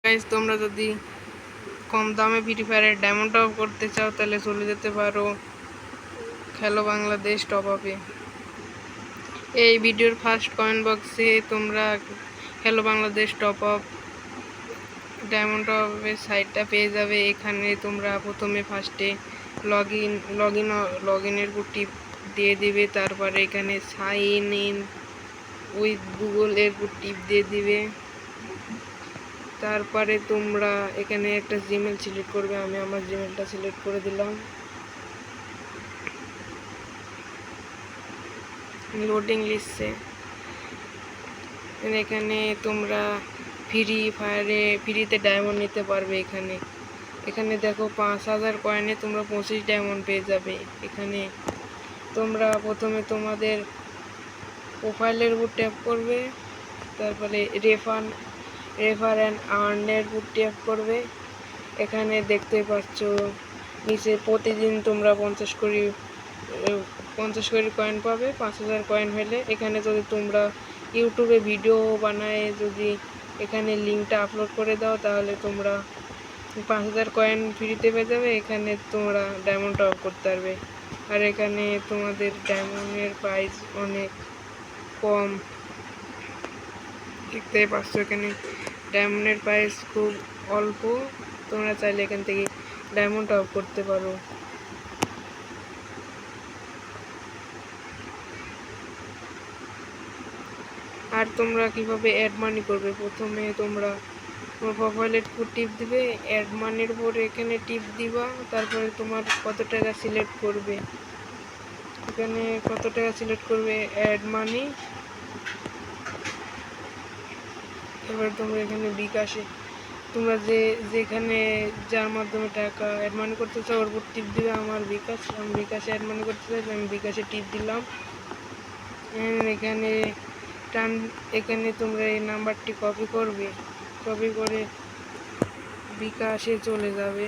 Guys, তোমরা যদি কম দামে ফ্রি ফায়ারের ডায়মন্ড টপ করতে চাও তাহলে চলে যেতে পারো খেলো বাংলাদেশ টপ আপে। এই ভিডিওর ফার্স্ট কমেন্ট বক্সে তোমরা খেলো বাংলাদেশ টপ আপ ডায়মন্ড টপের সাইটটা পেয়ে যাবে। এখানে তোমরা প্রথমে ফার্স্টে লগ ইনের উপর টিপ দিয়ে দিবে, তারপরে এখানে সাইন ইন উইথ গুগল এর উপর টিপ দিয়ে দিবে। তারপরে তোমরা এখানে একটা জিমেল সিলেক্ট করবে। আমি আমার জিমেলটা সিলেক্ট করে দিলাম। লোডিং লিস্টে এখানে তোমরা ফ্রি ফায়ারে ফ্রিতে ডায়মন্ড নিতে পারবে। এখানে দেখো 5000 কয়েনে তোমরা 25 ডায়মন্ড পেয়ে যাবে। এখানে তোমরা প্রথমে তোমাদের প্রোফাইলের উপর ট্যাপ করবে, তারপরে রেফার অ্যান্ড আর্নের উপর ট্যাপ করবে। এখানে দেখতে পাচ্ছ নিচে প্রতিদিন তোমরা 50 করে কয়েন পাবে। 5000 কয়েন হলে এখানে যদি তোমরা ইউটিউবে ভিডিও বানায় যদি এখানে লিঙ্কটা আপলোড করে দাও তাহলে তোমরা 5000 কয়েন ফ্রিতে পেয়ে যাবে। এখানে তোমরা ডায়মন্ড টপ করতে পারবে। আর এখানে তোমাদের ডায়মন্ডের প্রাইস অনেক কম দেখতে পাচ্ছ। এখানে ডায়মন্ডের প্রাইস খুব অল্প। তোমরা চাইলে এখান থেকে ডায়মন্ড টপ করতে পারো। আর তোমরা কিভাবে অ্যাড মানি করবে, প্রথমে তোমরা তোমার প্রোফাইলের উপর টিপ দিবে, অ্যাড মানির উপর এখানে টিপ দিবা। তারপরে তোমার কত টাকা সিলেক্ট করবে, এখানে কত টাকা সিলেক্ট করবে অ্যাড মানি। এবার তোমরা এখানে বিকাশে তোমরা যেখানে যার মাধ্যমে টাকা অ্যাড মানি করতে চাও ওর উপর টিপ দিবে। আমি বিকাশে অ্যাড মানি করতে চাই, আমি বিকাশে টিপ দিলাম। এখানে তোমরা এই নাম্বারটি কপি করে বিকাশে চলে যাবে।